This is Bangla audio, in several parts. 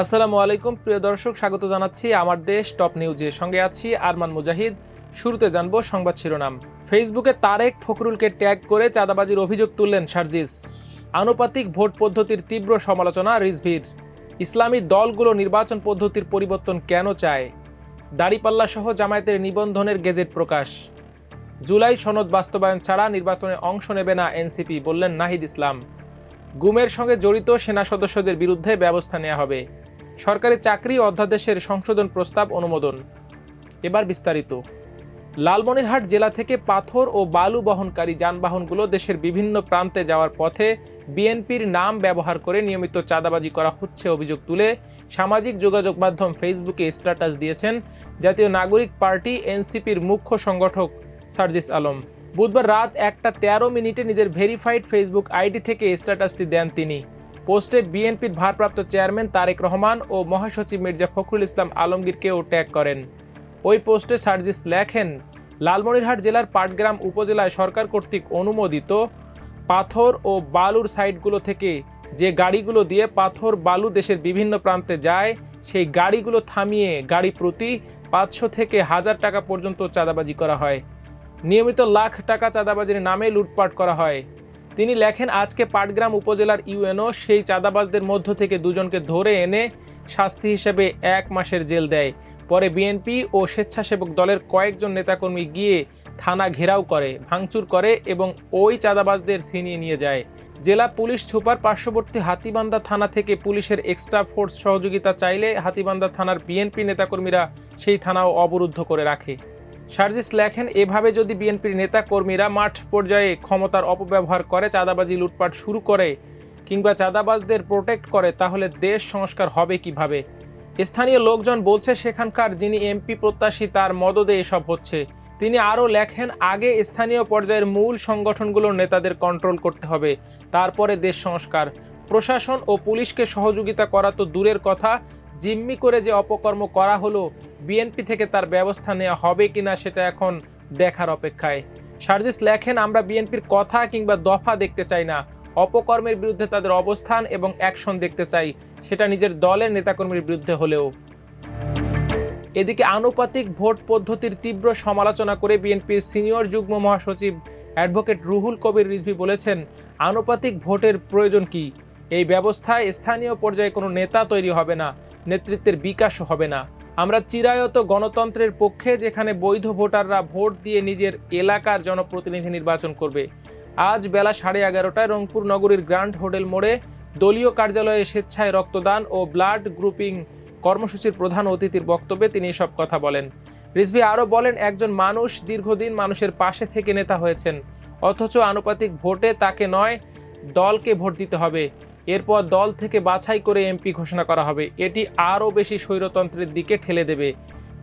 আসসালামু আলাইকুম প্রিয় দর্শক, স্বাগত জানাচ্ছি আমার দেশ টপ নিউজে। সঙ্গে আছি আরমান মুজাহিদ। শুরুতে জানবো সংবাদ শিরোনাম। ফেসবুকে তারেক ফখরুলকে ট্যাগ করে চাঁদাবাজির অভিযোগ তুললেন সার্জিস। আনুপাতিক ভোট পদ্ধতির তীব্র সমালোচনা রিজভির। ইসলামী দলগুলো নির্বাচন পদ্ধতির পরিবর্তন কেন চায়? দাড়িপাল্লা সহ জামায়াতের নিবন্ধনের গেজেট প্রকাশ। জুলাই সনদ বাস্তবায়ন ছাড়া নির্বাচনে অংশ নেবে না এনসিপি, বললেন নাহিদ ইসলাম। গুমের সঙ্গে জড়িত সেনা সদস্যদের বিরুদ্ধে ব্যবস্থা নেওয়া হবে। সরকারি চাকরি অধ্যাদেশের সংশোধন প্রস্তাব অনুমোদন। এবার বিস্তারিত। লালমনিরহাট জেলা থেকে পাথর ও বালু বহনকারী যানবাহনগুলো দেশের বিভিন্ন প্রান্তে যাওয়ার পথে বিএনপির নাম ব্যবহার করে নিয়মিত চাঁদাবাজি করা হচ্ছে অভিযোগ তুলে সামাজিক যোগাযোগ মাধ্যম ফেসবুকে স্ট্যাটাস দিয়েছেন জাতীয় নাগরিক পার্টি এনসিপির মুখ্য সংগঠক সার্জিস আলম। বুধবার রাত 1টা 13 মিনিটে নিজের ভেরিফাইড ফেসবুক আইডি থেকে স্ট্যাটাসটি দেন তিনি। পোস্টে বিএনপির ভারপ্রাপ্ত চেয়ারম্যান তারেক রহমান ও মহাসচিব মির্জা ফখরুল ইসলাম আলমগীরকেও ট্যাগ করেন। ওই পোস্টে সার্জিস লেখেন, লালমনিরহাট জেলার পাটগ্রাম উপজেলায় সরকার কর্তৃক অনুমোদিত পাথর ও বালুর সাইটগুলো থেকে যে গাড়িগুলো দিয়ে পাথর বালু দেশের বিভিন্ন প্রান্তে যায়, সেই গাড়িগুলো থামিয়ে গাড়ি প্রতি 500 থেকে 1000 টাকা পর্যন্ত চাঁদাবাজি করা হয়। নিয়মিত লাখ টাকা চাঁদাবাজির নামে লুটপাট করা হয়। তিনি লেখেন, আজকে পাটগ্রাম উপজেলার ইউএনও সেই চাঁদাবাজদের মধ্য থেকে দুজনকে ধরে এনে শাস্তি হিসেবে 1 মাসের জেল দেয়। পরে বিএনপি ও স্বেচ্ছাসেবক দলের কয়েকজন নেতাকর্মী গিয়ে থানা ঘেরাও করে, ভাঙচুর করে এবং ওই চাঁদাবাজদের ছিনিয়ে নিয়ে যায়। জেলা পুলিশ সুপার পার্শ্ববর্তী হাতীবান্ধা থানা থেকে পুলিশের এক্সট্রা ফোর্স সহযোগিতা চাইলে হাতীবান্ধা থানার বিএনপি নেতাকর্মীরা সেই থানাও অবরুদ্ধ করে রাখে। সার্জিস লেখেন, এভাবে যদি বিএনপির নেতা কর্মীরা মাঠ পর্যায়ে ক্ষমতার অপব্যবহার করে চাঁদাবাজি লুটপাট শুরু করে কিংবা চাঁদাবাজদের প্রোটেক্ট করে, তাহলে দেশ সংস্কার হবে কিভাবে? স্থানীয় লোকজন বলছে সেখানকার যিনি এমপি প্রত্যাশী তার মদদে এসব হচ্ছে। তিনি আরও লেখেন, আগে স্থানীয় পর্যায়ের মূল সংগঠনগুলোর নেতাদের কন্ট্রোল করতে হবে, তারপরে দেশ সংস্কার। প্রশাসন ও পুলিশকে সহযোগিতা করা তো দূরের কথা, জিম্মি করে যে অপকর্ম করা হলো বিএনপি থেকে তার ব্যবস্থা নেওয়া হবে কিনা সেটা এখন দেখার অপেক্ষায়। সার্জিস লেখেন, আমরা বিএনপির কথা কিংবা দফা দেখতে চাই না, অপকর্মের বিরুদ্ধে তাদের অবস্থান এবং অ্যাকশন দেখতে চাই, সেটা নিজের দলের নেতাকর্মীর বিরুদ্ধে হলেও। এদিকে আনুপাতিক ভোট পদ্ধতির তীব্র সমালোচনা করে বিএনপির সিনিয়র যুগ্ম মহাসচিব অ্যাডভোকেট রুহুল কবির রিজভী বলেছেন, আনুপাতিক ভোটের প্রয়োজন কি? এই ব্যবস্থায় স্থানীয় পর্যায়ে কোনো নেতা তৈরি হবে না, নেতৃত্বের বিকাশও হবে না। আমরা চিরায়ত গণতন্ত্রের পক্ষে, যেখানে বৈধ ভোটাররা ভোট দিয়ে নিজের এলাকার জনপ্রতিনিধি নির্বাচন করবে। আজ বেলা 11:30টায় রংপুর নগরীর গ্র্যান্ড হোটেল মোড়ে দলীয় কার্যালয়ে স্বেচ্ছায় রক্তদান ও ব্লাড গ্রুপিং কর্মসূচির প্রধান অতিথির বক্তব্যে তিনি এসব কথা বলেন। রিজভী আরও বলেন, একজন মানুষ দীর্ঘদিন মানুষের পাশে থেকে নেতা হয়েছেন, অথচ আনুপাতিক ভোটে তাকে নয়, দলকে ভোট দিতে হবে। এরপর দল থেকে বাছাই করে এমপি ঘোষণা করা হবে। এটি আরও বেশি স্বৈরতন্ত্রের দিকে ঠেলে দেবে।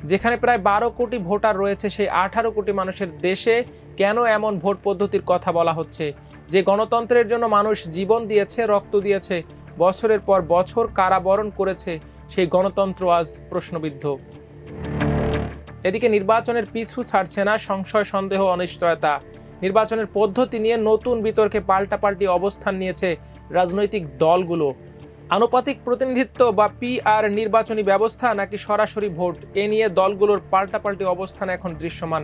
যেখানে প্রায় 12 কোটি ভোটার রয়েছে, সেই 18 কোটি মানুষের দেশে কেন এমন ভোট পদ্ধতির কথা বলা হচ্ছে? যে গণতন্ত্রের জন্য মানুষ জীবন দিয়েছে, রক্ত দিয়েছে, বছরের পর বছর কারাবরণ করেছে, সেই গণতন্ত্র আজ প্রশ্নবিদ্ধ। এদিকে নির্বাচনের পিছু ছাড়ছে না সংশয়, সন্দেহ, অনিশ্চয়তা। নির্বাচনের পদ্ধতি নিয়ে নতুন বিতর্কে পাল্টাপাল্টি অবস্থান নিয়েছে রাজনৈতিক দলগুলো। আনুপাতিক প্রতিনিধিত্ব বা পিআর নির্বাচনী ব্যবস্থা নাকি সরাসরি ভোট, এ নিয়ে দলগুলোর পাল্টাপাল্টি অবস্থান এখন দৃশ্যমান।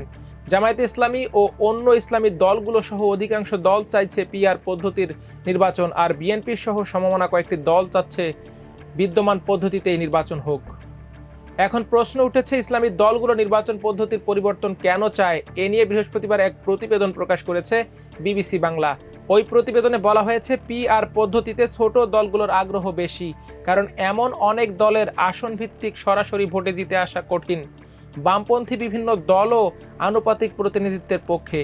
জামায়াতে ইসলামী ও অন্য ইসলামী দলগুলো সহ অধিকাংশ দল চাইছে পিআর পদ্ধতির নির্বাচন, আর বিএনপি সহ সমমনা কয়েকটি দল চাচ্ছে বিদ্যমান পদ্ধতিতেই নির্বাচন হোক। এখন প্রশ্ন উঠেছে, ইসলামী দলগুলো নির্বাচন পদ্ধতির পরিবর্তন কেন চায়? এ নিয়ে বৃহস্পতিবার এক প্রতিবেদন প্রকাশ করেছে বিবিসি বাংলা। ওই প্রতিবেদনে বলা হয়েছে, পিআর পদ্ধতিতে ছোট দলগুলোর আগ্রহ বেশি, কারণ এমন অনেক দলের আসন ভিত্তিক সরাসরি ভোটে জিতে আসা কঠিন। বামপন্থী বিভিন্ন দলও আনুপাতিক প্রতিনিধিত্বের পক্ষে।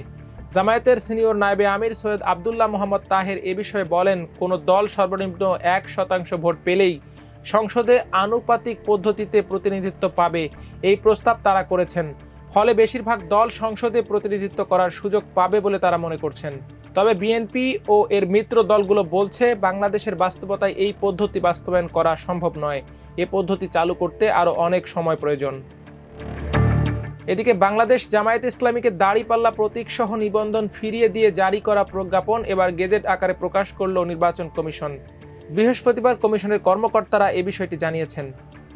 জামায়াতের সিনিয়র নায়েবে আমির সৈয়দ আবদুল্লাহ মোহাম্মদ তাহের এ বিষয়ে বলেন, কোনো দল সর্বনিম্ন 1% ভোট পেলেই সংসদে আনুপাতিক পদ্ধতিতে প্রতিনিধিত্ব পাবে, এই প্রস্তাব তারা করেছেন। ফলে বেশিরভাগ দল সংসদে প্রতিনিধিত্ব করার সুযোগ পাবে বলে তারা মনে করছেন। তবে বিএনপি ও এর মিত্র দলগুলো বলছে, বাংলাদেশের বাস্তবতায় এই পদ্ধতি বাস্তবায়ন করা সম্ভব নয়। এ পদ্ধতি চালু করতে আরও অনেক সময় প্রয়োজন। এদিকে বাংলাদেশ জামায়াতে ইসলামীকে দাড়িপাল্লা প্রতীকসহ নিবন্ধন ফিরিয়ে দিয়ে জারি করা প্রজ্ঞাপন এবার গেজেট আকারে প্রকাশ করল নির্বাচন কমিশন। বৃহস্পতিবার কমিশনের কর্মকর্তারা এ বিষয়টি জানিয়েছেন।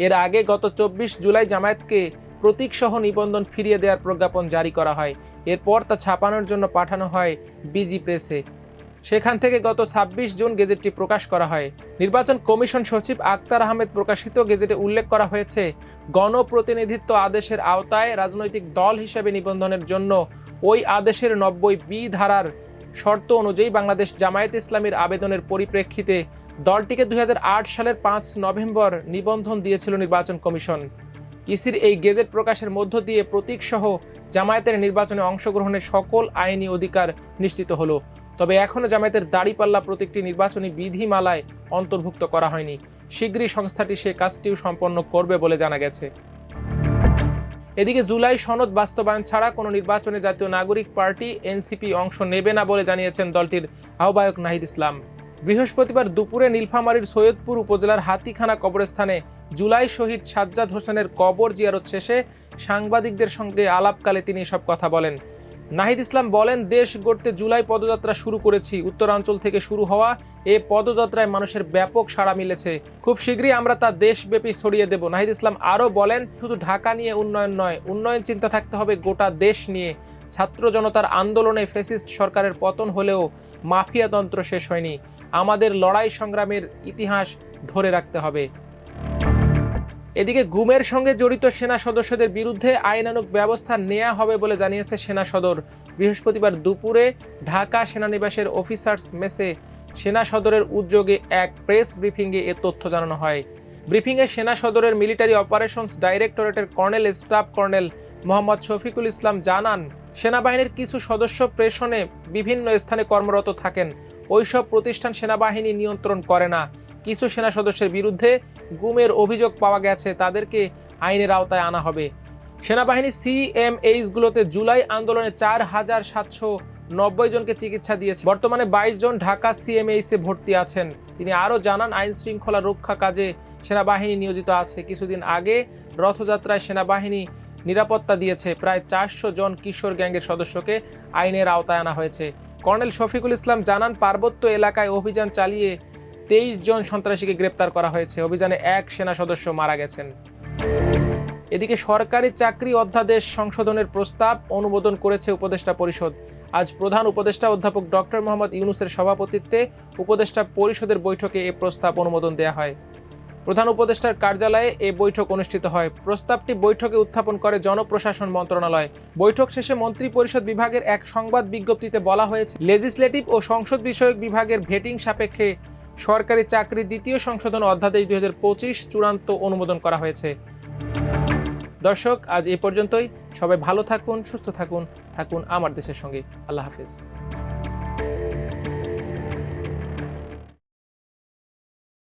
এর আগে গত 24 জুলাই জামায়াতকে প্রতীকসহ নিবন্ধন ফিরিয়ে দেওয়ার প্রজ্ঞাপন জারি করা হয়। এরপর তা ছাপানোর জন্য পাঠানো হয় বিজি প্রেসে। সেখান থেকে গত 26 জুন গেজেটটি প্রকাশ করা হয়। নির্বাচন কমিশন সচিব আক্তার আহমেদ প্রকাশিত গেজেটে উল্লেখ করা হয়েছে, গণপ্রতিনিধিত্ব আদেশের আওতায় রাজনৈতিক দল হিসেবে নিবন্ধনের জন্য ওই আদেশের 90B ধারার শর্ত অনুযায়ী বাংলাদেশ জামায়াতে ইসলামীর আবেদনের পরিপ্রেক্ষিতে দলটিকে 2008 সালের 5 নভেম্বর নিবন্ধন দিয়েছিল নির্বাচন কমিশন। ইসির এই গেজেট প্রকাশের মধ্য দিয়ে প্রতীকসহ জামায়াতের নির্বাচনে অংশগ্রহণের সকল আইনি অধিকার নিশ্চিত হলো। তবে এখনও জামায়াতের দাড়িপাল্লা প্রতীকটি নির্বাচনী বিধিমালায় অন্তর্ভুক্ত করা হয়নি। শীঘ্রই সংস্থাটি সে কাজটিও সম্পন্ন করবে বলে জানা গেছে। এদিকে জুলাই সনদ বাস্তবায়ন ছাড়া কোনো নির্বাচনে জাতীয় নাগরিক পার্টি এনসিপি অংশ নেবে না বলে জানিয়েছেন দলটির আহ্বায়ক নাহিদ ইসলাম। বৃহস্পতিবার দুপুরে নীলফামারীর সৈয়দপুর উপজেলার হাতিখানা কবরস্থানে জুলাই শহীদ সাজ্জাদ হোসেনের কবর জিয়ারত শেষে সাংবাদিকদের সঙ্গে আলাপকালে তিনি এসব কথা বলেন। নাহিদ ইসলাম বলেন, দেশ গড়তে জুলাই পদযাত্রা শুরু করেছি। উত্তরাঞ্চল থেকে শুরু হওয়া এ পদযাত্রায় মানুষের ব্যাপক সাড়া মিলেছে। খুব শীঘ্রই আমরা তা দেশব্যাপী ছড়িয়ে দেব। নাহিদ ইসলাম আরও বলেন, শুধু ঢাকা নিয়ে উন্নয়ন নয়, উন্নয়ন চিন্তা থাকতে হবে গোটা দেশ নিয়ে। ছাত্র জনতার আন্দোলনে ফ্যাসিস্ট সরকারের পতন হলেও মাফিয়াতন্ত্র শেষ হয়নি। আমাদের লড়াই সংগ্রামের ইতিহাস ধরে রাখতে হবে। এদিকে গুমের সঙ্গে জড়িত সেনা সদস্যদের বিরুদ্ধে আইনানুগ ব্যবস্থা নেওয়া হবে বলে জানিয়েছে সেনা সদর। বৃহস্পতিবার দুপুরে ঢাকা সেনানিবাসের অফিসার্স মেসে সেনা সদরের উদ্যোগে এক প্রেস ব্রিফিংয়ে এ তথ্য জানানো হয়। ব্রিফিংয়ে সেনা সদরের মিলিটারি অপারেশনস ডাইরেক্টরেটের colonel staff colonel Mohammad Shafiqul Islam জানান, সেনাবাহিনীর কিছু সদস্য প্রেষণে বিভিন্ন স্থানে কর্মরত থাকেন। ওইসব প্রতিষ্ঠান সেনাবাহিনী নিয়ন্ত্রণ করে না। কিছু সেনা সদস্যের বিরুদ্ধে গুমের অভিযোগ পাওয়া গেছে, তাদেরকে আইনের আওতায় আনা হবে। সেনাবাহিনী সিএমএইচগুলোতে জুলাই আন্দোলনে 4790 জনকে চিকিৎসা দিয়েছে। বর্তমানে 22 জন ঢাকা সিএমএইচে ভর্তি আছেন। তিনি আরও জানান, আইন শৃঙ্খলা রক্ষা কাজে সেনাবাহিনী নিয়োজিত আছে। কিছুদিন আগে রথযাত্রায় সেনাবাহিনী নিরাপত্তা দিয়েছে। প্রায় 400 জন কিশোর গ্যাংয়ের সদস্যকে আইনের আওতায় আনা হয়েছে। কর্নেল শফিকুল ইসলাম জানান, পার্বত্য এলাকায় অভিযান চালিয়ে 23 জন সন্ত্রাসীকে গ্রেপ্তার করা হয়েছে। অভিযানে এক সেনা সদস্য মারা গেছেন। এদিকে সরকারি চাকরি অধ্যাদেশ সংশোধনের প্রস্তাব অনুমোদন করেছে উপদেষ্টা পরিষদ। আজ প্রধান উপদেষ্টা অধ্যাপক ডক্টর মোহাম্মদ ইউনূসের সভাপতিত্বে উপদেষ্টা পরিষদের বৈঠকে এ প্রস্তাব অনুমোদন দেওয়া হয়। প্রধান উপদেষ্টার কার্যালয়ে এ বৈঠক অনুষ্ঠিত হয়। প্রস্তাবটি বৈঠকে উত্থাপন করে জনপ্রশাসন মন্ত্রণালয়। বৈঠক শেষে মন্ত্রী পরিষদ বিভাগের এক সংবাদ বিজ্ঞপ্তিতে বলা হয়েছে, লেজিসলেটিভ ও সংসদ বিষয়ক বিভাগের ভেটিং সাপেক্ষে সরকারি চাকরি দ্বিতীয় সংশোধন অধ্যাদেশ 2025 চূড়ান্ত অনুমোদন করা হয়েছে। দর্শক, আজ এ পর্যন্তই। সবাই ভালো থাকুন, সুস্থ থাকুন, থাকুন আমার দেশের সঙ্গে। আল্লাহ হাফেজ।